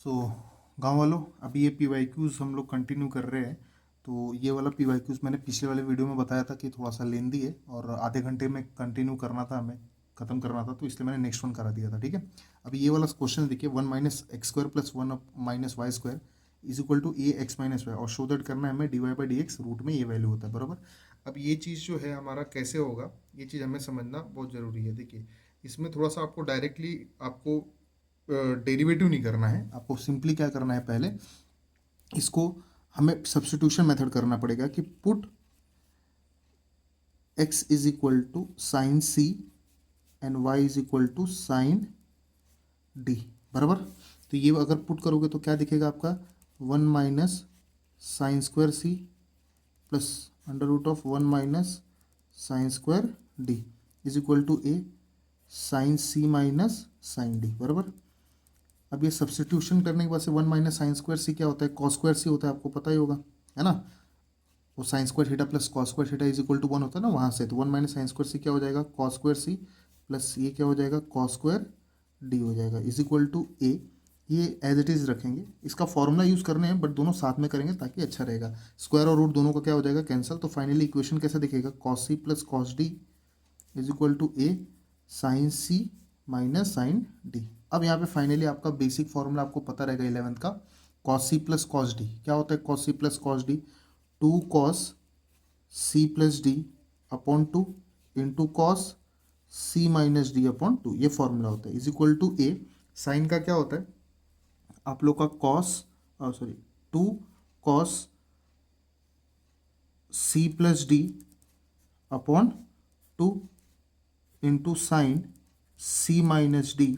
सो गाँव वालों, अभी ये PYQs हम लोग कंटिन्यू कर रहे हैं। तो ये वाला PYQs मैंने पिछले वाले वीडियो में बताया था कि थोड़ा सा लेंदी है और आधे घंटे में कंटिन्यू करना था, हमें ख़त्म करना था, तो इसलिए मैंने नेक्स्ट वन करा दिया था। ठीक है, अभी ये वाला क्वेश्चन देखिए, 1 - x² + 1 - y² is equal to ax - y, और शो दैट करना है हमें dy/dx, रूट में ये वैल्यू होता है बराबर। अब ये चीज़ जो है हमारा कैसे होगा, ये चीज़ हमें समझना बहुत ज़रूरी है। देखिए, इसमें थोड़ा सा आपको डायरेक्टली आपको डेरिवेटिव नहीं करना है, आपको सिंपली क्या करना है, पहले इसको हमें सब्स्टिट्यूशन मेथड करना पड़ेगा कि put x is equal to sine c and y is equal to sine d बराबर। तो ये अगर पुट करोगे तो क्या दिखेगा आपका, 1 - sin² c plus √(1 - sin² d is equal to a sine c minus sine d बराबर। अब ये सब्स्टिट्यूशन करने के बाद से 1 - sin² c क्या होता है, cos² c होता है, आपको पता ही होगा, है ना। वो sin² θ plus cos² θ is equal to 1 होता है ना वहाँ से, तो 1 - sin² c क्या हो जाएगा, cos² c प्लस ये क्या हो जाएगा, cos² d हो जाएगा इज इक्वल टू a। ये एज इट इज़ रखेंगे, इसका फॉर्मूला यूज़ करने हैं बट दोनों साथ में करेंगे ताकि अच्छा रहेगा। स्क्वायर और रूट दोनों का क्या हो जाएगा, कैंसिल। तो फाइनली इक्वेशन कैसे दिखेगा, cos c plus cos d is equal to a sine c minus sine d। अब यहाँ पे फाइनली आपका बेसिक फॉर्मूला आपको पता रहेगा 11th का, cos c plus cos d क्या होता है, cos c plus cos d 2 cos c plus d upon 2 into cos c minus d upon 2, ये फॉर्मूला होता है is equal to a। Sine का क्या होता है आप लोग का cos 2 cos c plus d upon 2 into sine c minus d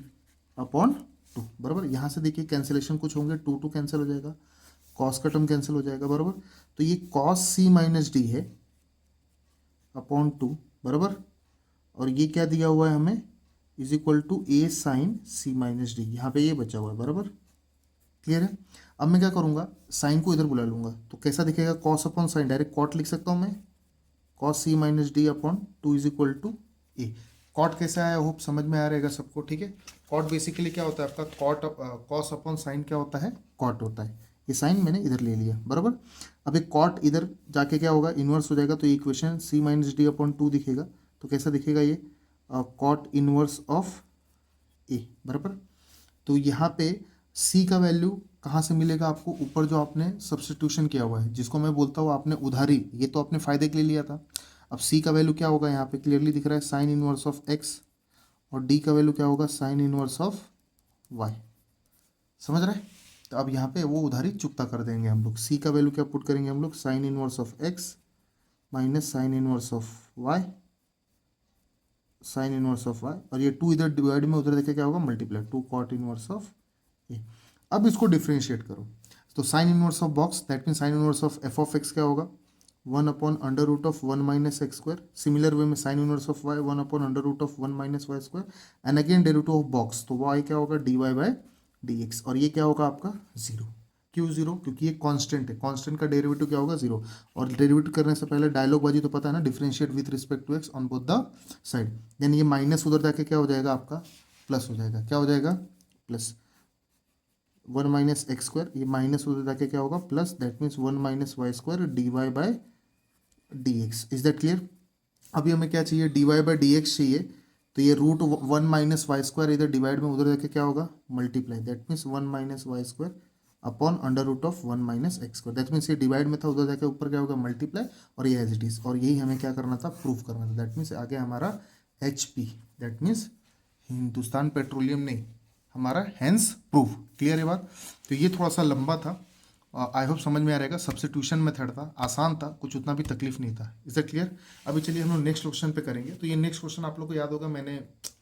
upon 2 बराबर। यहाँ से देखिए कैंसिलेशन कुछ होंगे, 2 कैंसिल हो जाएगा, कॉस का टर्म कैंसिल हो जाएगा बराबर। तो ये cos c माइनस डी है अपॉन 2 बराबर, और ये क्या दिया हुआ है हमें, is equal to a sine c minus d, यहाँ पे ये बचा हुआ है बराबर। क्लियर है। अब मैं क्या करूँगा, साइन को इधर बुला लूँगा, तो कैसा दिखेगा, cos upon sine, direct cot लिख सकता हूँ मैं, cos c minus d upon 2 is equal to a. Cot कैसा है, होप समझ में आ रहेगा सबको। ठीक है, कॉट बेसिकली क्या होता है आपका, कॉट कॉस अपॉन साइन क्या होता है, कॉट होता है। ये साइन मैंने इधर ले लिया बराबर। अब एक कॉट इधर जाके क्या होगा, इन्वर्स हो जाएगा, तो ये equation c minus d upon 2 दिखेगा। तो कैसा दिखेगा ये, कॉट इनवर्स ऑफ ए बराबर। तो यहाँ पे c का वैल्यू कहाँ से मिलेगा आपको, ऊपर जो आपने सब्स्टिट्यूशन किया हुआ है, जिसको मैं बोलता हूँ आपने उधारी, ये तो अपने फायदे के लिए लिया था। अब c का वैल्यू क्या होगा, यहाँ पे क्लियरली दिख रहा है साइन इनवर्स ऑफ x, और d का वैल्यू क्या होगा, साइन इनवर्स ऑफ y। समझ रहे हैं। तो अब यहाँ पे वो उधारी चुकता कर देंगे हम लोग। c का वैल्यू क्या पुट करेंगे हम लोग, sine inverse of x minus sine inverse of y, sine inverse of y, और ये 2 इधर डिवाइड में उधर देखे क्या होगा, मल्टीप्लाई, 2 कॉट इनवर्स ऑफ ए। अब इसको डिफ्रेंशिएट करो, तो sine inverse of box that mean sine inverse of F of x क्या होगा, 1/√(1 - x²। सिमिलर वे में sine inverse of y 1/√(1 - y², and again derivative of box, तो y क्या होगा, dy/dx, और ये क्या होगा आपका 0। क्यों 0, क्योंकि ये कांस्टेंट है, कांस्टेंट का डेरिवेटिव क्या होगा 0। और डेरिवेटिव करने से पहले डायलॉग बाजी तो पता है ना, differentiate with respect to x on both the side, यानी ये माइनस उधर जाके क्या हो जाएगा आपका, प्लस हो जाएगा, क्या हो जाएगा, प्लस 1 - x², ये माइनस उधर जाके क्या होगा, plus, that means 1 - y² dy/dx। Is that clear. अभी हमें क्या चाहिए, dy/dx चाहिए, तो ये √1 - y² इधर डिवाइड में उधर जाके क्या होगा, multiply, that means 1 - y² upon √(1 - x²। That means ये डिवाइड में था, उधर जाके ऊपर क्या होगा, मल्टीप्लाई, और ये एज इट इज, और यही हमें क्या करना था, प्रूफ करना था। दैट मीन्स आगे हमारा HP, that means Hindustan petroleum नहीं, हमारा हैंस प्रूफ। क्लियर है बात। तो ये थोड़ा सा लंबा था, आई होप समझ में आ रहेगा। सब्स्टिट्यूशन मेथड था, आसान था, कुछ उतना भी तकलीफ नहीं था। Is that clear. अभी चलिए हम लोग नेक्स्ट क्वेश्चन पे करेंगे। तो ये नेक्स्ट क्वेश्चन आप लोग को याद होगा, मैंने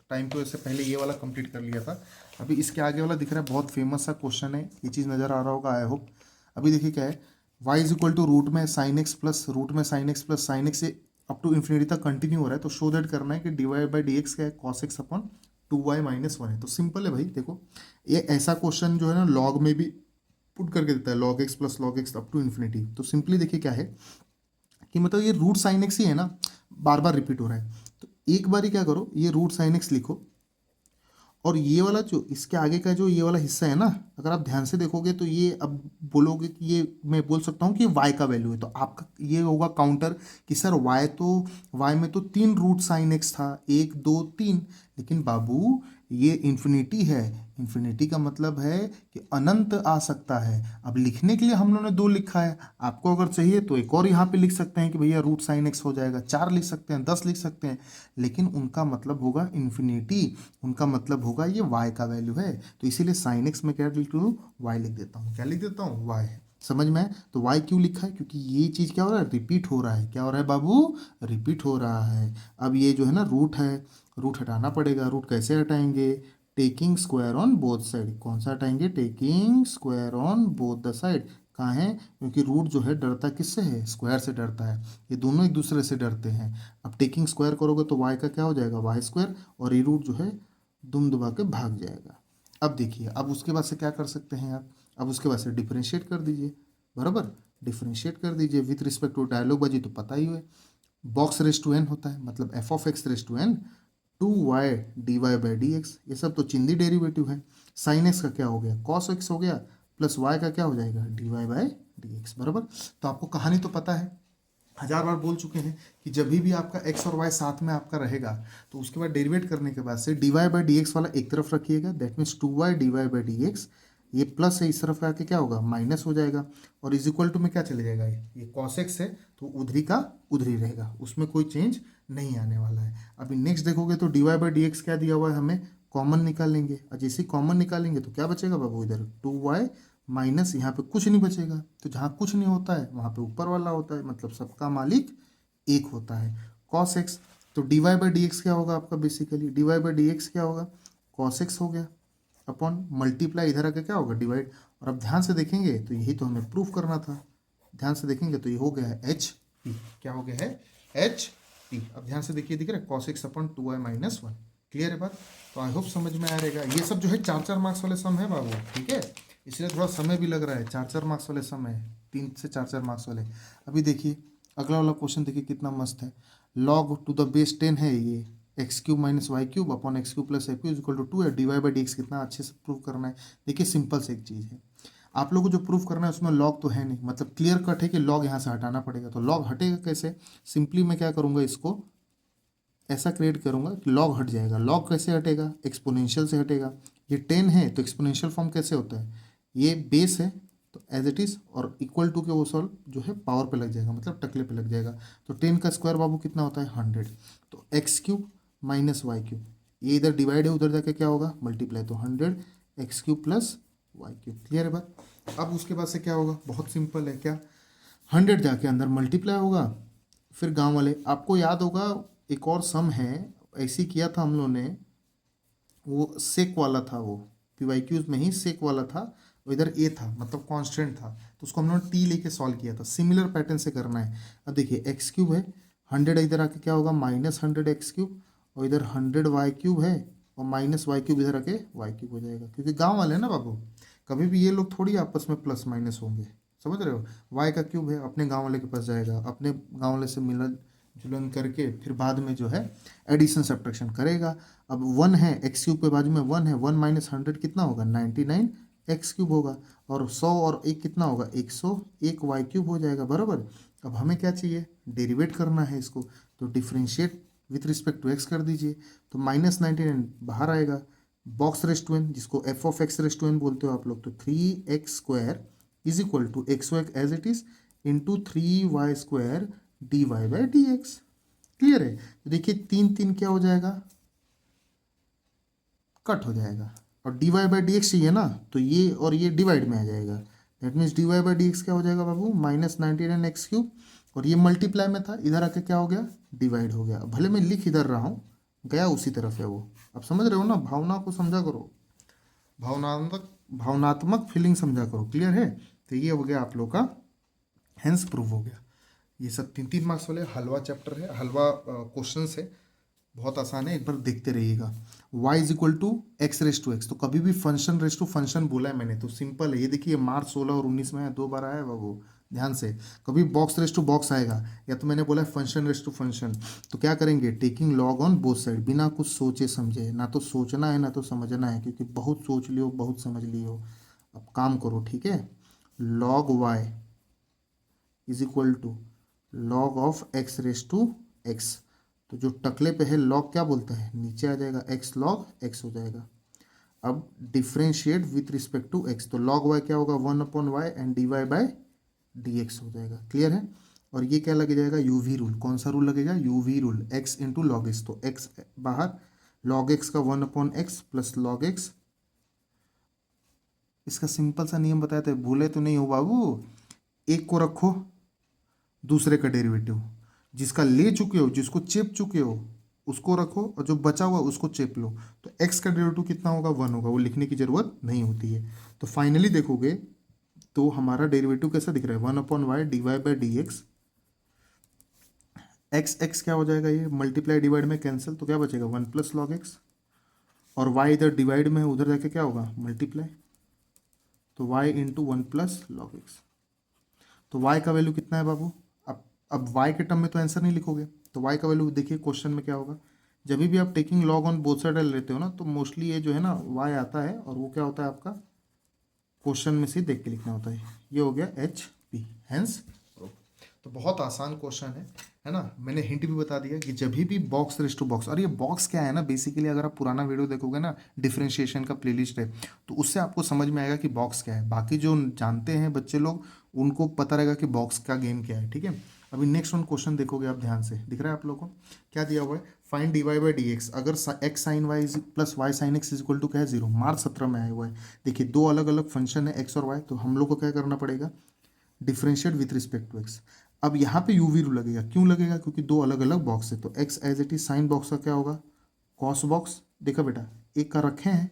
टाइम को इससे पहले ये वाला कंप्लीट कर लिया था। अभी इसके आगे वाला दिख रहा है, बहुत फेमस सा क्वेश्चन है, ये चीज़ नज़र आ रहा होगा आई होप। अभी देखिए क्या है, y is equal to root में साइन एक्स प्लस रूट में sine x plus sine x से अप टू इन्फिनिटी तक कंटिन्यू हो रहा है। तो शो दैट करना है कि dy/dx क्या है, cos x अपॉन 2y - 1 है। तो सिंपल है भाई, देखो ये ऐसा क्वेश्चन जो है ना, लॉग में भी पुट करके देता है, log x प्लस log x up to infinity. तो सिंपली देखिए क्या है कि मतलब ये रूट साइन एक्स ही है ना, बार बार रिपीट हो रहा है। तो एक बार ही क्या करो, ये रूट साइन एक्स लिखो, और ये वाला जो इसके आगे का जो ये वाला हिस्सा है ना, अगर आप ध्यान से देखोगे तो ये अब बोलोगे कि ये मैं बोल सकता हूँ कि y का वैल्यू है, तो आपका ये होगा काउंटर कि सर y में तो 3 √sin x था, 1 2 3, लेकिन बाबू ये इन्फिनिटी है। इन्फिनिटी का मतलब है कि अनंत आ सकता है। अब लिखने के लिए हम लोगों ने 2 लिखा है, आपको अगर चाहिए तो एक और यहाँ पे लिख सकते हैं कि भैया √sin x हो जाएगा, 4 लिख सकते हैं, 10 लिख सकते हैं, लेकिन उनका मतलब होगा इन्फिनिटी, उनका मतलब होगा ये y का वैल्यू है। तो इसीलिए sin x में क्या लिख लूँ, y लिख देता हूँ। क्या लिख देता हूँ, y। समझ में आए? तो y क्यों लिखा है, क्योंकि ये चीज़ क्या हो रहा है, रिपीट हो रहा है। क्या हो रहा है बाबू, रिपीट हो रहा है। अब ये जो है ना रूट है, रूट हटाना पड़ेगा। रूट कैसे हटाएंगे, taking square on both side. कौन सा हटाएंगे, taking square on both the side. कहाँ है, क्योंकि रूट जो है डरता किससे है, स्क्वायर से डरता है। ये दोनों एक दूसरे से डरते हैं। अब टेकिंग स्क्वायर करोगे तो y का क्या हो जाएगा, वाई स्क्वायर, और ये रूट जो है दुम दबा के भाग जाएगा। अब देखिए, अब उसके बाद से क्या कर सकते हैं आप, अब उसके बाद से डिफरेंशिएट कर दीजिए, बराबर। डिफरेंशिएट कर दीजिए विथ रिस्पेक्ट टू डायलॉग बाजी, तो पता ही है बॉक्स रेस टू एन होता है, मतलब f of x raise to n 2y dy/dx। ये सब तो चिंदी डेरिवेटिव है। साइन एक्स का क्या हो गया, कॉस एक्स हो गया, प्लस y का क्या हो जाएगा, dy/dx, बराबर। तो आपको कहानी तो पता है, 1000 बार बोल चुके हैं कि जब भी आपका x और y साथ में आपका रहेगा तो उसके बाद डेरिवेट करने के बाद से dy/dx वाला एक तरफ रखिएगा, दैट मीन्स 2y dy/dx, ये प्लस है, इस तरफ आके क्या होगा, माइनस हो जाएगा, और इज इक्वल टू में क्या चले जाएगा, ये cos x है तो उधरी का उधरी रहेगा, उसमें कोई चेंज नहीं आने वाला है। अभी नेक्स्ट देखोगे तो dy/dx क्या दिया हुआ है हमें, कॉमन निकालेंगे, और जैसे कॉमन निकालेंगे तो क्या बचेगा बाबू, इधर 2y माइनस, यहाँ पे कुछ नहीं बचेगा। तो जहाँ कुछ नहीं होता है वहाँ पे ऊपर वाला होता है, मतलब सबका मालिक एक होता है। cos x, तो dy/dx क्या होगा आपका, बेसिकली dy/dx क्या होगा, cos x हो गया, अपॉन मल्टीप्लाई इधर आके क्या होगा, डिवाइड। और अब ध्यान से देखेंगे तो यही तो हमें प्रूफ करना था। ध्यान से देखेंगे तो ये हो गया है एच पी। क्या हो गया है, एच पी। अब ध्यान से देखिए, दिख रहा है cos x upon 2y-1। Clear है बात? तो आई होप समझ में आ रहेगा। ये सब जो है 4-4 मार्क्स वाले सम है बाबू, ठीक है, इसलिए थोड़ा समय भी लग रहा है। 4-4 मार्क्स वाले सम है, 3 से 4-4 मार्क्स वाले। अभी देखिए अगला वाला क्वेश्चन, देखिए कितना मस्त है। log टू द बेस 10 है ये, x³ - y³ upon x³ + f³ is equal to 2 है। dy/dx कितना अच्छे से प्रूव करना है। देखिए सिंपल से एक चीज़ है, आप लोगों को जो प्रूफ करना है उसमें लॉग तो है नहीं, मतलब क्लियर कट है कि लॉग यहाँ से हटाना पड़ेगा। तो लॉग हटेगा कैसे, सिंपली मैं क्या करूँगा, इसको ऐसा क्रिएट करूँगा कि लॉग हट जाएगा। लॉग कैसे हटेगा, एक्सपोनेंशियल से हटेगा। ये 10 है तो एक्सपोनेंशियल फॉर्म कैसे होता है, ये बेस है तो एज इट इज़, और इक्वल टू के वो सॉल्व जो है पावर पे लग जाएगा, मतलब टकले पे लग जाएगा। तो 10 का स्क्वायर बाबू कितना होता है, 100। तो x³ - y³, ये इधर डिवाइड है, उधर जाके क्या होगा, मल्टीप्लाई, तो 100 x³ + y³। क्लियर है बात? अब उसके बाद से क्या होगा, बहुत सिंपल है, क्या 100 जाके अंदर मल्टीप्लाई होगा। फिर गांव वाले, आपको याद होगा एक और सम है, ऐसे ही किया था हम लोगों ने, वो सेक वाला था, वो PYQs में ही सेक वाला था, और इधर ए था, मतलब कांस्टेंट था, तो उसको हम लोगों ने टी लेके सॉल्व किया था। सिमिलर पैटर्न से करना है। अब देखिए x³ है, 100 इधर आके क्या होगा, -100 x³, और इधर 100 y³ है, और -y³ इधर आके y³ हो जाएगा, क्योंकि गांव वाले हैं ना बाबू, कभी भी ये लोग थोड़ी आपस में प्लस माइनस होंगे। समझ रहे हो, y का क्यूब है, अपने गांव वाले के पास जाएगा, अपने गांव वाले से मिलन जुलन करके फिर बाद में जो है एडिशन सब्ट्रैक्शन करेगा। अब 1 है, x³ के बाजू में 1 है, 1 - 100 कितना होगा, 99 x³ होगा, और 100 और 1 कितना होगा, 101 y³ हो जाएगा, बराबर। अब हमें क्या चाहिए, डेरिवेट करना है इसको, तो differentiate with respect to x कर दीजिए, तो -99 बाहर आएगा, बॉक्स रेस टू एन, जिसको f of x raise to n बोलते हो आप लोग, तो 3x² is equal to x as it is into 3y² dy/dx। Clear है? तो देखिए 3 क्या हो जाएगा, कट हो जाएगा, और dy/dx चाहिए ना, तो ये और ये डिवाइड में आ जाएगा। दैट मीन्स dy/dx क्या हो जाएगा बाबू, -99 x³, और ये मल्टीप्लाई में था, इधर आके क्या हो गया, डिवाइड हो गया। भले मैं लिख इधर रहा हूँ, गया उसी तरफ है वो। अब समझ रहे हो ना, भावना को समझा करो, भावनात्मक फीलिंग समझा करो। क्लियर है? तो ये हो गया आप लोग का, हेंस प्रूव हो गया। ये सब 3-3 मार्क्स वाले हलवा चैप्टर है, हलवा क्वेश्चन है, बहुत आसान है, एक बार देखते रहिएगा। y = x⁻x, तो कभी भी फंक्शन रेस टू फंक्शन बोला है मैंने तो सिंपल है। ये देखिए मार्च 16 और 19 में 2 बार आया है बाबू, ध्यान से, कभी बॉक्स रेस टू बॉक्स आएगा या तो मैंने बोला फंक्शन रेस टू फंक्शन, तो क्या करेंगे, taking log on both side, बिना कुछ सोचे समझे, ना तो सोचना है ना तो समझना है, क्योंकि बहुत सोच लियो बहुत समझ लियो। अब काम करो, ठीक है। Log y is equal to log of x raise to x, तो जो टकले पे है लॉग क्या बोलता है, नीचे आ जाएगा, एक्स लॉग एक्स हो जाएगा। अब differentiate with respect to x, तो लॉग वाई क्या होगा, 1/y and d y by d x हो जाएगा, क्लियर है। और ये क्या लग जाएगा, यूवी रूल, कौन सा रूल लगेगा, UV rule, x into log x, तो एक्स बाहर, लॉग एक्स का 1/x प्लस लॉग एक्स, इसका सिंपल सा नियम बताया था, भूले तो नहीं हो बाबू, एक को रखो दूसरे का डेरिवेटिव, जिसका ले चुके हो जिसको चेप चुके हो उसको रखो, और जो बचा हुआ उसको चेप लो, तो x का डेरिवेटिव कितना होगा, 1 होगा, वो लिखने की जरूरत नहीं होती है। तो फाइनली देखोगे तो हमारा डेरिवेटिव कैसा दिख रहा है, 1/y d y by d x, x x क्या हो जाएगा, ये मल्टीप्लाई डिवाइड में कैंसिल, तो क्या बचेगा 1 प्लस लॉग एक्स, और y इधर डिवाइड में है उधर जाके क्या होगा मल्टीप्लाई, तो y into 1 plus log x. तो y का वैल्यू कितना है बाबू, अब y के टर्म में तो आंसर नहीं लिखोगे, तो y का वैल्यू देखिए क्वेश्चन में क्या होगा, जब भी आप taking log on both side लेते हो ना, तो मोस्टली ये जो है ना y आता है, और वो क्या होता है आपका क्वेश्चन में से देख के लिखना होता है, ये हो गया एच पी, हैंस। तो बहुत आसान क्वेश्चन है ना। मैंने हिंट भी बता दिया कि जब भी बॉक्स रेस टू बॉक्स, और ये बॉक्स क्या है ना, बेसिकली अगर आप पुराना वीडियो देखोगे ना, डिफरेंशिएशन का प्लेलिस्ट है, तो उससे आपको समझ में आएगा कि बॉक्स क्या है। बाकी जो जानते हैं बच्चे लोग उनको पता रहेगा कि बॉक्स का गेम क्या है, ठीक है। अभी नेक्स्ट वन क्वेश्चन देखोगे आप ध्यान से, दिख रहा है आप लोगों को क्या दिया हुआ है, find d y by d x, अगर x sine y plus y sine x is equal to क्या है 0, मार्च 17 में आया हुआ है। देखिए दो अलग अलग फंक्शन है एक्स और वाई, तो हम लोग को क्या करना पड़ेगा, differentiate with respect to x. अब यहाँ पे यूवी रूल लगेगा, क्यों लगेगा, क्योंकि दो अलग अलग बॉक्स है, तो x as it is sine box का क्या होगा कॉस बॉक्स, देखा बेटा एक का रखे हैं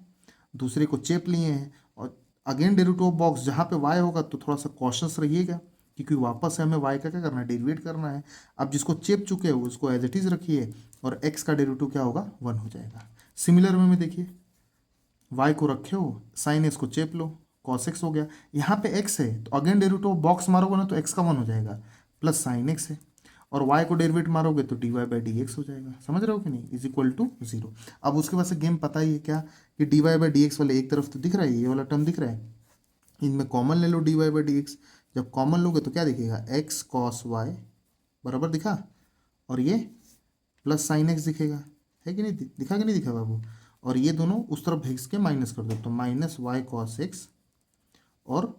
दूसरे को चेप लिए हैं, और अगेन डेरिवेटिव ऑफ बॉक्स जहाँ पे वाई होगा तो थोड़ा सा कॉशस रहिएगा, क्योंकि वापस से हमें वाई का क्या करना है, डेरिवेट करना है। अब जिसको चेप चुके हो उसको एज इट इज रखिए, और एक्स का डेरिवेटिव क्या होगा 1 हो जाएगा। सिमिलर वे में देखिए y को रखे हो, साइन एक्स को चेप लो, कॉस एक्स हो गया, यहाँ पे x है तो अगेन डेरिवेटिव बॉक्स मारोगे ना तो x का 1 हो जाएगा, प्लस साइन एक्स है, और y को डेरिवेट मारोगे तो d y by d x हो जाएगा, समझ रहे हो कि नहीं, इज इक्वल टू 0। अब उसके बाद से गेम पता ही है क्या, कि d y by d x वाले एक तरफ तो दिख रहा है, ये वाला टर्म दिख रहा है, इनमें कॉमन ले लो d y by d x, जब कॉमन लोगे तो क्या दिखेगा, एक्स कॉस वाई बराबर दिखा, और ये प्लस साइन एक्स दिखेगा, है कि नहीं, दिखा कि नहीं दिखा बाबू, और ये दोनों उस तरफ भेज के माइनस कर दो, तो माइनस वाई कॉस एक्स और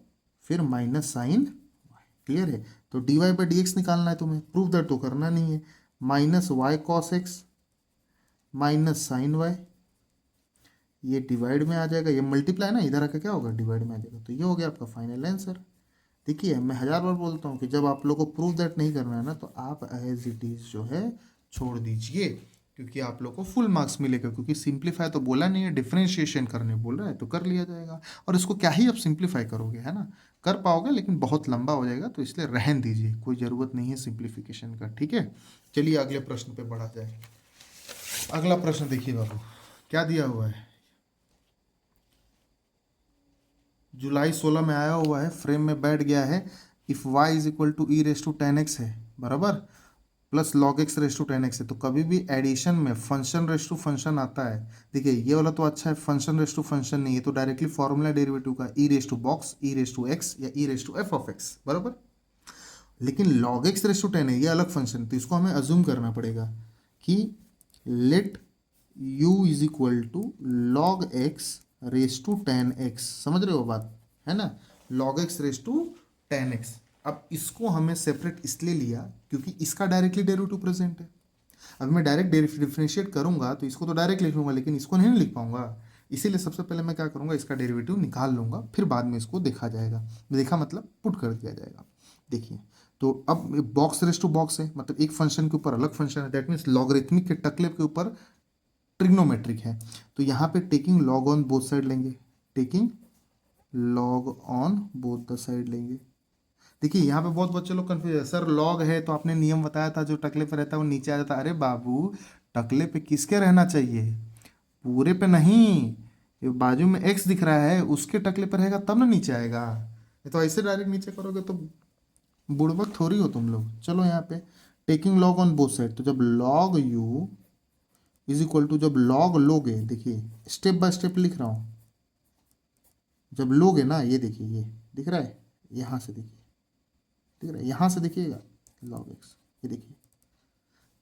फिर माइनस साइन वाई, क्लियर है। तो d y by d x निकालना है तुम्हें, प्रूफ दैट तो करना नहीं है, minus y cos x minus sine y, ये डिवाइड में आ जाएगा, ये मल्टीप्लाई ना इधर आके क्या होगा डिवाइड में आ जाएगा, तो ये हो गया आपका फाइनल आंसर। देखिए मैं 1000 बार बोलता हूँ कि जब आप लोग को प्रूफ दैट नहीं करना है ना, तो आप एज इट इज जो है छोड़ दीजिए, क्योंकि आप लोग को फुल मार्क्स मिलेगा, क्योंकि सिंप्लीफाई तो बोला नहीं है, डिफरेंशिएशन करने बोल रहा है तो कर लिया जाएगा, और इसको क्या ही आप सिंप्लीफाई करोगे, है ना, कर पाओगे लेकिन बहुत लंबा हो जाएगा, तो इसलिए रहन दीजिए, कोई ज़रूरत नहीं है सिंप्लीफिकेशन का, ठीक है। चलिए अगले प्रश्न पे बढ़ा जाए। अगला प्रश्न देखिए बाबू क्या दिया हुआ है, जुलाई 16 में आया हुआ है, फ्रेम में बैठ गया है, if y is equal to e raise to ten x है बराबर, plus log x raise to ten x है, तो कभी भी एडिशन में फंक्शन रेस टू फंक्शन आता है, देखिए ये वाला तो अच्छा है, फंक्शन रेस टू फंक्शन नहीं है, तो डायरेक्टली फॉर्मूला डेरिवेटिव का e raise to box e raise to x या e raise to f of x बराबर, लेकिन log x raise to ten है, ये अलग फंक्शन, तो इसको हमें अज्यूम करना पड़ेगा कि let u is equal to log x raise to ten x, समझ रहे हो बात, है ना, log x raise to ten x. अब इसको हमें सेपरेट इसलिए लिया क्योंकि इसका डायरेक्टली डेरिवेटिव प्रेजेंट है, अब मैं डायरेक्ट डिफरेंशिएट करूंगा तो इसको तो डायरेक्ट लिख लूंगा, लेकिन इसको नहीं लिख पाऊंगा, इसीलिए सबसे पहले मैं क्या करूंगा, इसका डेरिवेटिव निकाल लूंगा, फिर बाद में इसको देखा जाएगा, देखा मतलब पुट कर दिया जाएगा। देखिए तो अब बॉक्स रेस टू बॉक्स है, मतलब एक फंक्शन के ऊपर अलग फंक्शन है, दैट मीन्स लॉगरिथमिक के टकले के ऊपर ट्रिग्नोमेट्रिक है, तो यहाँ पे taking log on both side लेंगे, taking log on both the side लेंगे। देखिए यहाँ पे बहुत बच्चे लोग कंफ्यूज है, सर लॉग है तो आपने नियम बताया था जो टकले पे रहता है वो नीचे आ जाता है, अरे बाबू टकले पे किसके रहना चाहिए, पूरे पे नहीं, ये बाजू में एक्स दिख रहा है उसके टकले पर रहेगा तब ना नीचे आएगा, ये तो ऐसे डायरेक्ट नीचे करोगे तो बुड़बक थोड़ी हो तुम लोग। चलो यहाँ पे taking log on both side, तो जब log u is equal to, जब लॉग लोगे, देखिए स्टेप बाय स्टेप लिख रहा हूँ, जब लोगे ना, ये देखिए ये दिख रहा है, यहाँ से देखिए, दिख रहा है, यहाँ से देखिएगा लॉग एक्स, ये देखिए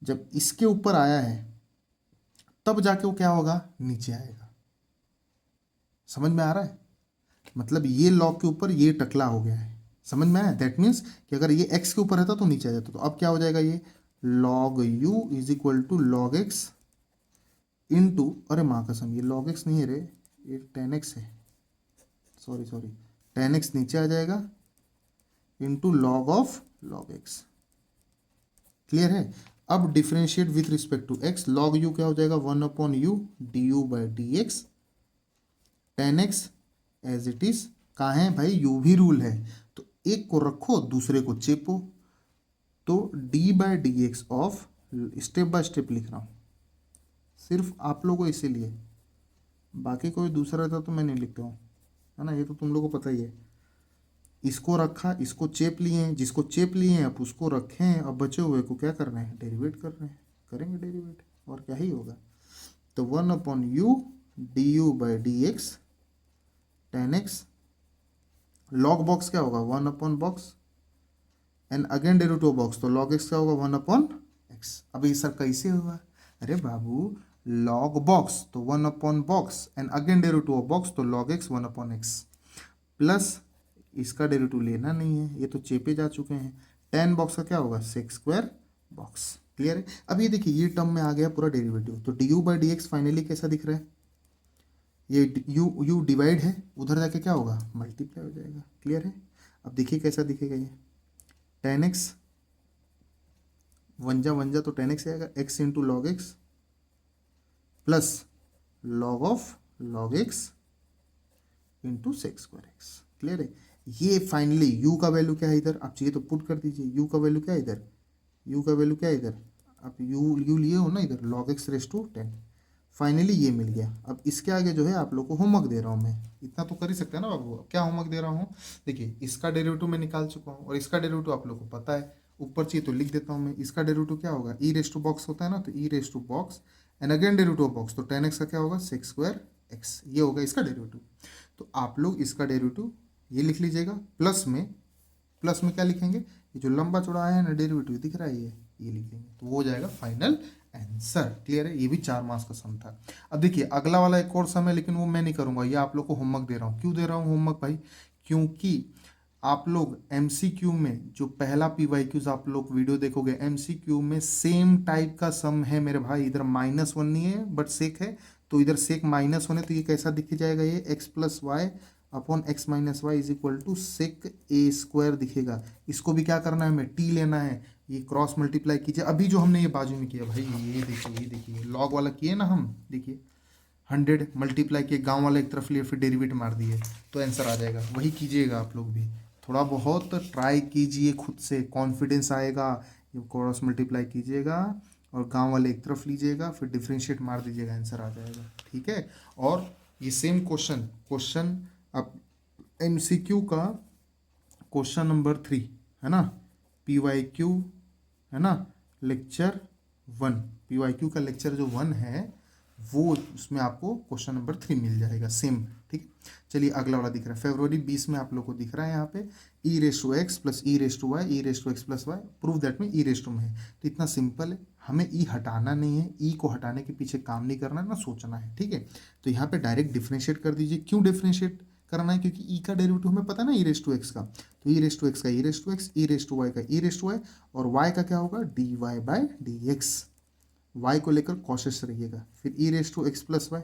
जब इसके ऊपर आया है तब जाके वो क्या होगा, नीचे आएगा। समझ में आ रहा है? मतलब ये लॉग के ऊपर ये टकला हो गया है, समझ में आया? दैट मीन्स कि अगर ये एक्स के ऊपर रहता तो नीचे आ जाता, तो अब क्या हो जाएगा, ये log u is equal to log x into, अरे माँ कसम ये लॉग एक्स नहीं है रे, ये टेन एक्स है, सॉरी सॉरी, टेन एक्स नीचे आ जाएगा into log of log x. Clear है? अब differentiate with respect to x, log u क्या हो जाएगा, 1/u du/dx, ten x as it is. कहाँ है भाई, यू भी रूल है, तो एक को रखो दूसरे को चेपो, तो d/dx of, step by step लिख रहा हूँ सिर्फ आप लोगों को इसीलिए, बाकी कोई दूसरा रहता तो मैं नहीं लिखता हूँ, है ना, ये तो तुम लोगों को पता ही है। इसको रखा, इसको चेप लिए हैं, जिसको चेप लिए हैं अब उसको रखे हैं, अब बचे हुए को क्या करना है, डेरिवेट कर रहे हैं, करेंगे डेरिवेट, और क्या ही होगा। तो 1/u du/dx ten x, log box क्या होगा, 1/बॉक्स, एंड अगेन डेरिवेटिव बॉक्स, तो लॉग एक्स क्या होगा, 1/x। अब ये सर कैसे हुआ, अरे बाबू लॉग बॉक्स तो 1/बॉक्स एंड अगेन डेरिवेटिव बॉक्स, तो लॉग एक्स 1/x, प्लस इसका डेरिवेटिव लेना नहीं है, ये तो चेपे जा चुके हैं, टेन बॉक्स का क्या होगा, सेक स्क्वायर बॉक्स। क्लियर है? अब ये देखिए ये टर्म में आ गया पूरा डेरिवेटिव, तो du/dx फाइनली कैसा दिख रहा है, ये यू डिवाइड है, उधर जाके क्या होगा, मल्टीप्लाई हो जाएगा। क्लियर है? अब देखिए कैसा दिखेगा ये, टेन एक्स वन जा तो टेन एक्स आएगा, x into log x plus log of log x into sec square x. Clear है? ये फाइनली u का वैल्यू क्या है इधर, आप चाहिए तो पुट कर दीजिए, u का वैल्यू क्या है इधर, u का वैल्यू क्या है इधर, आप u लिए हो ना इधर, log x raise to 10, finally ये मिल गया। अब इसके आगे जो है आप लोग को होमवर्क दे रहा हूँ मैं, इतना तो कर ही सकते हैं ना बाबू। अब क्या होमवर्क दे रहा हूँ, देखिए इसका डेरिवेटिव मैं निकाल चुका हूँ और इसका डेरिवेटिव आप लोग को पता है, ऊपर चाहिए तो लिख देता हूँ मैं। इसका डेरिवेटिव क्या होगा, ई रेस टू बॉक्स होता है ना, तो e raise to box and again derivative box, तो टेन एक्स का क्या होगा, सेक स्क्वायर एक्स, ये होगा इसका डेरिवेटिव। तो आप लोग इसका डेरिवेटिव ये लिख लीजिएगा, प्लस में क्या लिखेंगे, ये जो लंबा चौड़ा है ना डेरिवेटिव दिख रहा है ये लिख लेंगे, तो वो हो जाएगा फाइनल आंसर। क्लियर है? ये भी 4 मार्क्स का सम था। अब देखिए अगला वाला एक और सम है, लेकिन वो मैं नहीं करूंगा, ये आप लोग को होमवर्क दे रहा हूँ। क्यों दे रहा हूँ होमवर्क भाई, क्योंकि आप लोग एमसीक्यू में जो पहला पीवाईक्यूज आप लोग वीडियो देखोगे, एमसीक्यू में सेम टाइप का सम है मेरे भाई, इधर -1 नहीं है बट सेक है, तो इधर सेक माइनस होने, तो ये कैसा दिख जाएगा, ये x plus y upon x minus y is equal to sec a square दिखेगा। इसको भी क्या करना है, हमें टी लेना है, ये क्रॉस मल्टीप्लाई कीजिए, अभी जो हमने ये बाजू में किया भाई, ये देखिए लॉग वाला किए ना हम, देखिए 100 मल्टीप्लाई किए, गांव वाला एक तरफ लिए, फिर डेरिवेट मार दिए, तो आंसर आ जाएगा। वही कीजिएगा आप लोग भी, थोड़ा बहुत ट्राई कीजिए, खुद से कॉन्फिडेंस आएगा, ये क्रॉस मल्टीप्लाई कीजिएगा और गांव वाले एक तरफ लीजिएगा, फिर डिफ्रेंशिएट मार दीजिएगा, आंसर आ जाएगा। ठीक है? और ये सेम क्वेश्चन अब एमसीक्यू का क्वेश्चन नंबर 3 है ना, पीवाईक्यू है ना, लेक्चर 1, पीवाईक्यू का लेक्चर जो 1 है वो, उसमें आपको क्वेश्चन नंबर 3 मिल जाएगा सेम। ठीक, चलिए अगला वाला दिख रहा है, फरवरी 20 में आप लोग को दिख रहा है यहाँ पे, e raise to x plus e raise to y, e raise to x plus y, prove that में ई रेस टू में है। तो इतना सिंपल है, हमें ई हटाना नहीं है, ई को हटाने के पीछे काम नहीं करना है ना सोचना है। ठीक है? तो यहाँ पे डायरेक्ट डिफ्रेंशिएट कर दीजिए। क्यों डिफ्रेंशिएट करना है, क्योंकि ई का डेरिवेटिव हमें पता है ना, ई रेस टू एक्स का, तो ई रेस टू एक्स का e raise to x, e raise to y का ई रेस टू वाई, और वाई का क्या होगा, d y by d x, y को लेकर कॉशियस रहिएगा। फिर e raise to x plus y,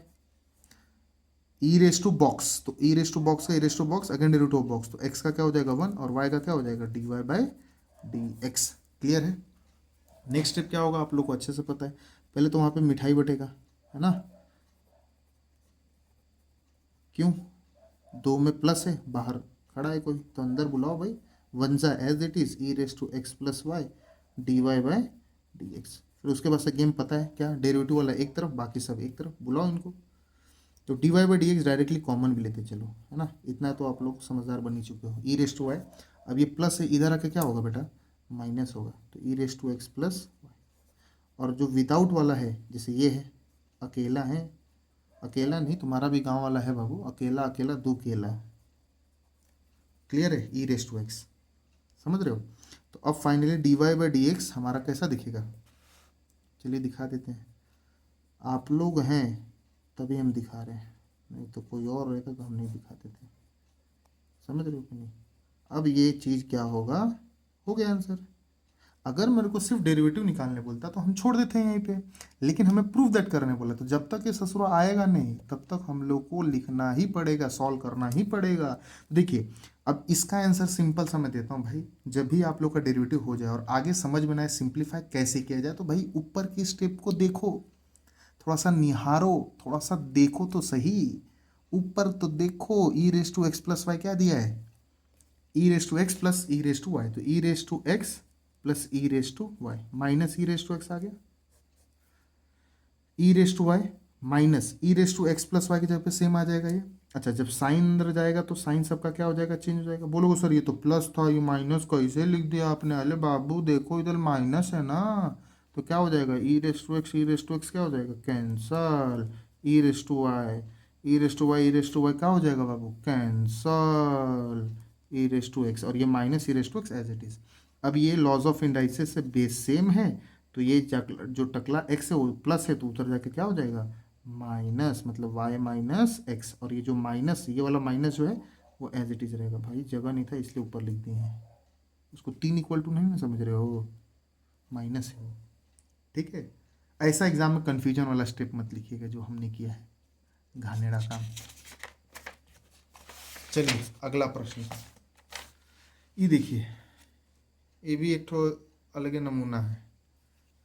e raise to box, तो ई रेस टू बॉक्स का e raise to box again derivative box, तो एक्स का क्या हो जाएगा 1 और वाई का क्या हो जाएगा d y by d x. Clear है? नेक्स्ट स्टेप क्या होगा आप लोग को अच्छे से पता है, पहले तो वहाँ पे मिठाई बटेगा, है ना, क्यों, 2 में प्लस है, बाहर खड़ा है कोई, तो अंदर बुलाओ भाई, 1 जा as it is e raise to x plus y d y by d x. फिर उसके बाद से गेम पता है क्या, डेरिवेटिव वाला एक तरफ, बाकी सब एक तरफ, बुलाओ इनको। तो d y by d x directly common भी लेते चलो, है ना, इतना तो आप लोग समझदार बन ही चुके हो। ई रेस टू वाई अब ये प्लस है, इधर आके क्या होगा बेटा, माइनस होगा, तो e raise to x plus. और जो विदाउट वाला है, जैसे ये है, अकेला है, अकेला नहीं, तुम्हारा भी गांव वाला है बाबू, अकेला अकेला दो केला, क्लियर है, ई रेस टू एक्स, समझ रहे हो। तो अब finally d y by d x हमारा कैसा दिखेगा, चलिए दिखा देते हैं। आप लोग हैं तभी हम दिखा रहे हैं, नहीं तो कोई और रहता तो हम नहीं दिखाते थे, समझ रहे हो कि नहीं। अब ये चीज़ क्या होगा, हो गया आंसर। अगर मेरे को सिर्फ डेरिवेटिव निकालने बोलता तो हम छोड़ देते हैं यहीं पे, लेकिन हमें प्रूफ दैट करने बोला, तो जब तक ये ससुरा आएगा नहीं तब तक हम लोग को लिखना ही पड़ेगा, सॉल्व करना ही पड़ेगा। देखिए अब इसका आंसर सिंपल सा मैं देता हूँ भाई, जब भी आप लोग का डेरिवेटिव हो जाए और आगे समझ में ना आए सिंप्लीफाई कैसे किया जाए, तो भाई ऊपर की स्टेप को देखो, थोड़ा सा निहारो, थोड़ा सा देखो तो सही, ऊपर तो देखो। E raise to x plus y क्या दिया है, e raise to x plus e raise to y, तो e raise to x plus e raise to y minus e raise to x आ गया, e raise to y minus e raise to x plus y की जगह पे same आ जाएगा ये। अच्छा जब साइन अंदर जाएगा तो साइन सबका क्या हो जाएगा, चेंज हो जाएगा। बोलोगे सर ये तो प्लस था, ये माइनस कैसे लिख दिया आपने, अरे बाबू देखो इधर माइनस है ना, तो क्या हो जाएगा, ई रेस टू एक्स क्या हो जाएगा, cancel, e raise to y, e raise to y, e raise to y क्या हो जाएगा बाबू, cancel, e raise to x, और ये minus e raise to x as it is. अब ये लॉज ऑफ इंडाइसिस से बेस सेम है, तो ये जो टकला एक्स है वो प्लस है, तो उधर जाके क्या हो जाएगा, माइनस, मतलब वाई माइनस एक्स, और ये जो माइनस, ये वाला माइनस जो है वो एज इट इज रहेगा। भाई जगह नहीं था इसलिए ऊपर लिख दिए हैं, उसको तीन इक्वल टू नहीं ना समझ रहे हो, माइनस है वो, ठीक है। ऐसा एग्जाम में कन्फ्यूजन वाला स्टेप मत लिखिएगा जो हमने किया है, घानेड़ा काम। चलिए अगला प्रश्न, ये देखिए, ये भी एक ठो अलग ही नमूना है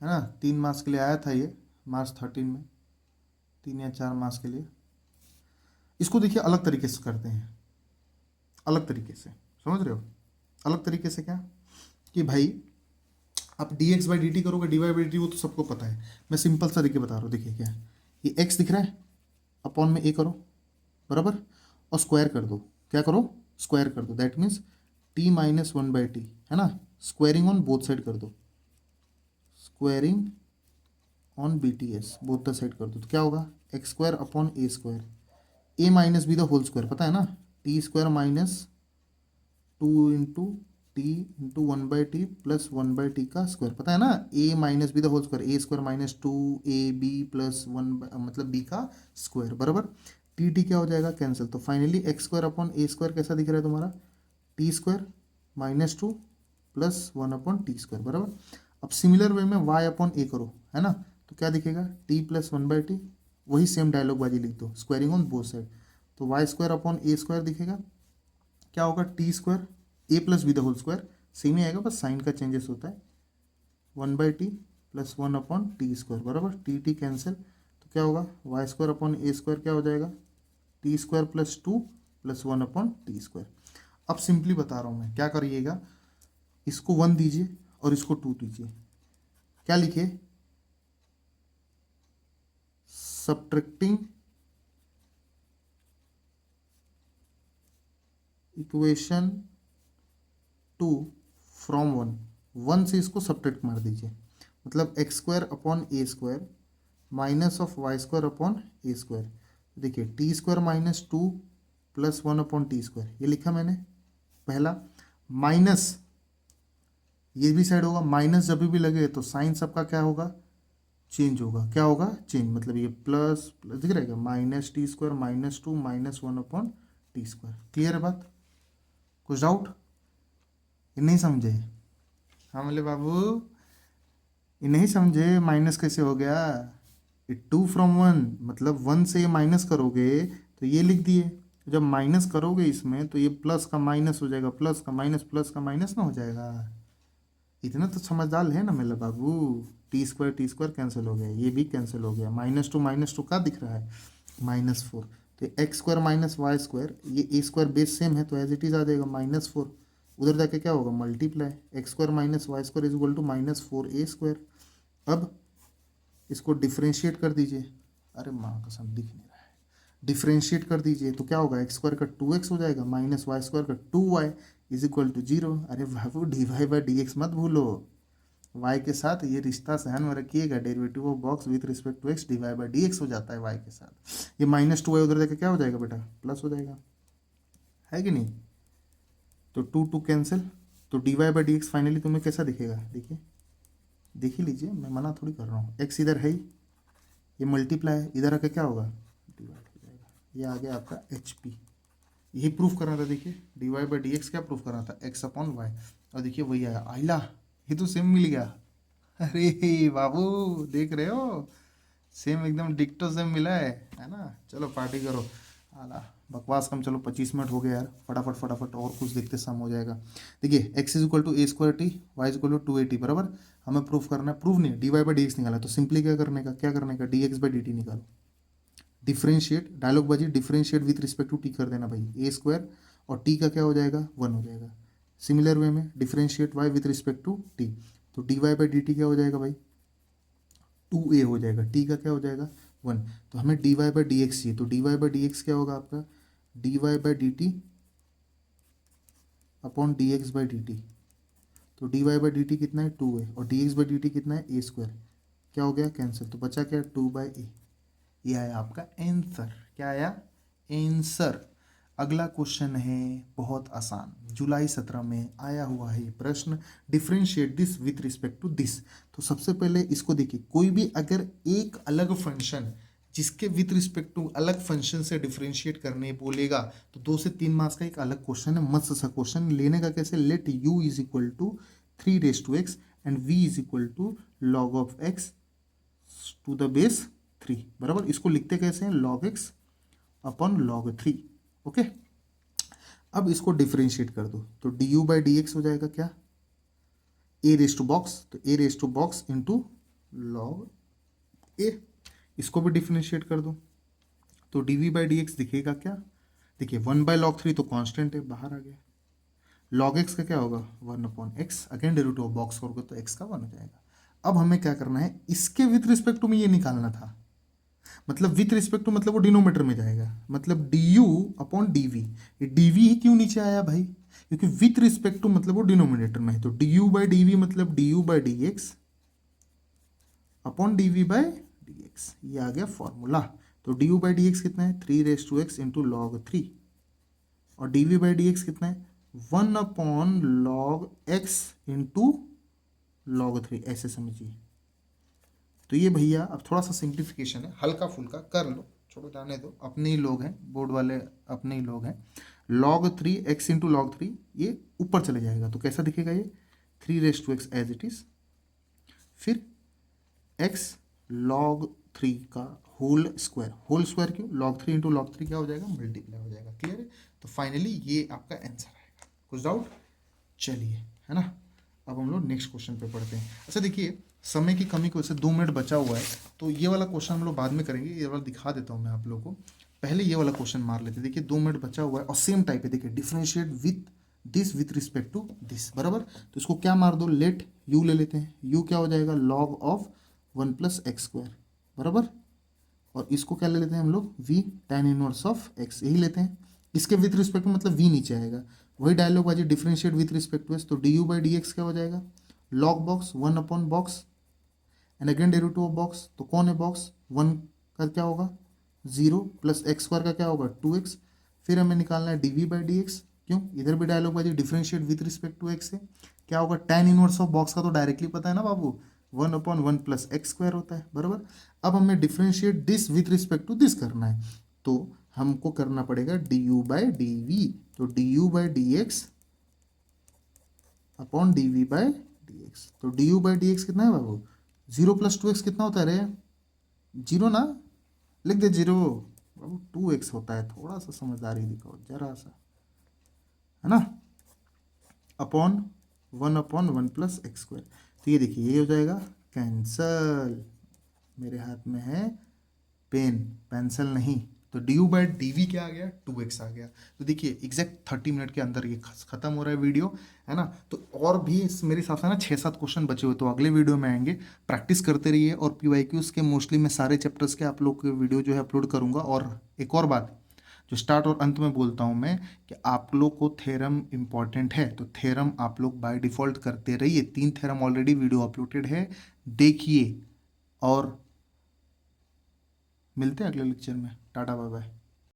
ना, 3 मार्क्स के लिए आया था ये, मार्च 13 में, 3 या 4 मार्क्स के लिए। इसको देखिए अलग तरीके से करते हैं, अलग तरीके से, समझ रहे हो, अलग तरीके से क्या, कि भाई आप d x by d t करोगे, d y by d t वो तो सबको पता है, मैं सिंपल सा देखिए बता रहा हूँ। देखिए क्या है, ये एक्स दिख रहा है, अपॉन में ए करो, बराबर, और स्क्वायर कर दो, क्या करो, स्क्वायर कर दो, that means t minus one by t, है ना, स्क्वायरिंग ऑन बोथ साइड कर दो, squaring on b t s both the side कर दो, तो क्या होगा, x square upon a square, a minus b the whole square, पता है ना, t square minus 2 into t into 1/t plus 1/t का स्क्वायर, पता है ना, a minus b the whole square, a square minus 2ab plus 1 मतलब b का square, बराबर, टी टी क्या हो जाएगा, कैंसिल, तो finally x square upon a square कैसा दिख रहा है तुम्हारा, T square minus 2 plus 1 upon t square, बराबर। अब सिमिलर वे में वाई अपॉन ए करो, है ना, तो क्या दिखेगा, टी प्लस 1/t, वही सेम डायलॉग बाजी लिख दो, स्क्वायरिंग ऑन बोथ साइड, तो y square upon a square दिखेगा, क्या होगा, t square a plus b the whole square, same ही आएगा, बस साइन का चेंजेस होता है, 1/t plus 1 upon t square, बराबर, टी टी कैंसिल, तो क्या होगा, y square upon a square क्या हो जाएगा, t square plus 2 plus 1 upon t square. अब सिंपली बता रहा हूँ मैं, क्या करिएगा, इसको 1 दीजिए और इसको 2 दीजिए, क्या लिखिए, सब्ट्रैक्टिंग इक्वेशन 2 फ्रॉम 1 से इसको सब्ट्रैक्ट मार दीजिए, मतलब x square upon a square minus of y square upon a square, देखिए t square minus 2 plus 1 upon t square, ये लिखा मैंने पहला, माइनस ये भी साइड होगा, माइनस जब भी लगे तो साइन सबका क्या होगा, चेंज होगा, क्या होगा, चेंज, मतलब ये प्लस प्लस दिख रहेगा, minus T square minus 2 minus 1 upon t square, clear है बात, कुछ डाउट, ये नहीं समझे, हाँ बोले बाबू, ये नहीं समझे, माइनस कैसे हो गया, ये 2 फ्रॉम 1, मतलब 1 से ये माइनस करोगे तो ये लिख दिए, जब माइनस करोगे इसमें तो ये प्लस का माइनस हो जाएगा, प्लस का माइनस ना हो जाएगा, इतना तो समझदार है ना मेरे बाबू, टी स्क्वायर कैंसिल हो गया, ये भी कैंसिल हो गया, माइनस टू क्या दिख रहा है, -4, तो x square minus y square, ये ए स्क्वायर बेस सेम है तो एज इट इज आ जाएगा -4, उधर जाके क्या होगा, multiply, x square minus y square is equal to -4 a square. अब इसको डिफ्रेंशिएट कर दीजिए, अरे माँ कसम दिख नहीं रहा है, डिफ्रेंशिएट कर दीजिए तो क्या होगा, एक्स स्क्वायर का 2x हो जाएगा माइनस वाई स्क्वायर का 2y, इज इक्वल टू 0। अरे बाबू d y by d x मत भूलो, y के साथ ये रिश्ता सहन में रखिएगा, derivative of box with respect to x d y by d x हो जाता है y के साथ। ये -2y उधर जाकर क्या हो जाएगा बेटा, प्लस हो जाएगा, है कि नहीं। तो 2 कैंसिल, तो d y by d x finally तुम्हें कैसा दिखेगा, देखिए देख ही लीजिए, मैं मना थोड़ी कर रहा हूँ। x इधर है ही, ये मल्टीप्लाई इधर आके क्या होगा, डिवाइड हो जाएगा। ये आ गया आपका HP। यही प्रूफ करना था, देखिए d y by d x क्या प्रूफ करना था, x अपॉन वाई, और देखिए वही आया आइला, ये तो सेम मिल गया। अरे बाबू देख रहे हो, सेम एकदम डिक्टो सेम मिला है ना। चलो पार्टी करो, आला बकवास कम। चलो 25 मिनट हो गए यार, फटाफट फटाफट और कुछ देखते शाम हो जाएगा। देखिए x is equal to a square t, y is equal to 2at बराबर। हमें प्रूफ करना है, प्रूफ नहीं, d y by d x निकाला, तो सिंपली क्या करने का d x by d t निकालो, डिफ्रेंशिएट, डायलॉग बाजी differentiate with respect to t कर देना भाई, ए स्क्वायर और टी का क्या हो जाएगा 1 हो जाएगा। सिमिलर वे में differentiate y with respect to t, तो d y by d t क्या हो जाएगा भाई 2a हो जाएगा, टी का क्या हो जाएगा 1। तो हमें d y by d x चाहिए, तो d y by d x क्या होगा आपका d y by d t upon d x by d t. तो d y by d t कितना है 2 है, और d x by d t कितना है ए स्क्वायर, क्या हो गया कैंसिल, तो बचा क्या 2 बाई ए। ये आया आपका आंसर, क्या आया आंसर। अगला क्वेश्चन है बहुत आसान, जुलाई 17 में आया हुआ है प्रश्न, differentiate this with respect to this. तो सबसे पहले इसको देखिए, कोई भी अगर एक अलग फंक्शन जिसके विथ रिस्पेक्ट टू अलग फंक्शन से डिफ्रेंशिएट करने बोलेगा, तो 2 से 3 मार्क्स का एक अलग क्वेश्चन है, मस्त सा क्वेश्चन। लेने का कैसे, let u is equal to 3 raise to x and v is equal to log of x to the base 3 बराबर। इसको लिखते कैसे हैं, log x upon log 3। Okay, अब इसको डिफ्रेंशिएट कर दो, तो d u by d x हो जाएगा क्या ए रेज टू बॉक्स, तो a raise to box into log a. इसको भी डिफ्रेंशिएट कर दो, तो d v by d x दिखेगा क्या, देखिए 1 बाई लॉग 3 तो कांस्टेंट है, बाहर आ गया। लॉग एक्स का क्या होगा 1 upon x, again derivative of box करोगे तो एक्स का 1 हो जाएगा। अब हमें क्या करना है, इसके विथ रिस्पेक्ट टू में ये निकालना था, मतलब विथ रिस्पेक्ट टू मतलब वो डिनोमीटर में जाएगा, मतलब d u upon d v. ये डी वी ही क्यों नीचे आया भाई, क्योंकि विथ रिस्पेक्ट टू मतलब वो डिनोमिनेटर में है, तो d u by d v मतलब d u by d x upon d v by d x, ये आ गया फॉर्मूला। तो d u by d x कितना है 3 raise to x into log 3, और d v by d x कितना है 1 upon log x into log 3, ऐसे समझिए। तो ये भैया अब थोड़ा सा सिंप्लीफिकेशन है, हल्का फुल्का कर लो, छोड़ो जाने दो, अपने ही लोग हैं, बोर्ड वाले अपने ही लोग हैं। लॉग 3 एक्स इंटू लॉग 3 ये ऊपर चले जाएगा, तो कैसा दिखेगा ये 3 raise to x as it is, फिर एक्स लॉग 3 का होल स्क्वायर क्यों, लॉग 3 इंटू लॉग 3 क्या हो जाएगा मल्टीप्लाई हो जाएगा, क्लियर है। तो फाइनली ये आपका आंसर आएगा, कुछ डाउट, चलिए है ना। अब हम लोग नेक्स्ट क्वेश्चन पे पढ़ते हैं। अच्छा देखिए, समय की कमी की वजह से 2 मिनट बचा हुआ है, तो ये वाला क्वेश्चन हम लोग बाद में करेंगे, ये वाला दिखा देता हूँ मैं आप लोगों को, पहले ये वाला क्वेश्चन मार लेते हैं। देखिए 2 मिनट बचा हुआ है और सेम टाइप है, देखिए differentiate with this with respect to this बराबर। तो इसको क्या मार दो, लेट यू ले लेते हैं, यू क्या हो जाएगा log of 1 plus x square बराबर, और इसको क्या ले लेते हैं हम लोग v tan inverse of x, यही लेते हैं। इसके विथ रिस्पेक्ट में मतलब v नीचे आएगा, वही डायलॉग बाजी differentiate with respect to s, तो d u by d x क्या हो जाएगा log box 1 upon box and again derivative of box, तो कौन है बॉक्स 1 का क्या होगा 0 प्लस एक्स स्क्वायर का क्या होगा 2x, फिर हमें निकालना है d v by d x, क्यों इधर भी डायलॉग बाजी differentiate with respect to x है, क्या होगा tan इनवर्स ऑफ बॉक्स का तो डायरेक्टली पता है ना बाबू 1 अपॉन 1 प्लस एक्स स्क्वायर होता है बराबर। अब हमें differentiate this with respect to this करना है, तो हमको करना पड़ेगा d u by d v, तो d u by d x upon d v by d x, तो d u by d x कितना है बाबू 0 प्लस 2x कितना होता है रे 0 ना, लिख दे 0 बाबू 2x होता है, थोड़ा सा समझदारी दिखाओ जरा सा, है ना, upon 1 upon 1 plus x square. तो ये देखिए ये हो जाएगा कैंसल, मेरे हाथ में है पेन पेंसिल नहीं, तो d u by d v क्या आ गया 2x आ गया। तो देखिए एग्जैक्ट 30 मिनट के अंदर ये खत्म हो रहा है वीडियो, है ना। तो और भी मेरे हिसाब से ना 6-7 क्वेश्चन बचे हुए, तो अगले वीडियो में आएंगे, प्रैक्टिस करते रहिए। और PYQs के मोस्टली मैं सारे चैप्टर्स के आप लोग के वीडियो जो है अपलोड करूँगा। और एक और बात, जो स्टार्ट और अंत में बोलता हूँ मैं कि आप लोग को थ्योरम इंपॉर्टेंट है तो थ्योरम आप लोग बाय डिफ़ॉल्ट करते रहिए। 3 थ्योरम ऑलरेडी वीडियो अपलोडेड है, देखिए। और मिलते हैं अगले लेक्चर में। Tata bye bye.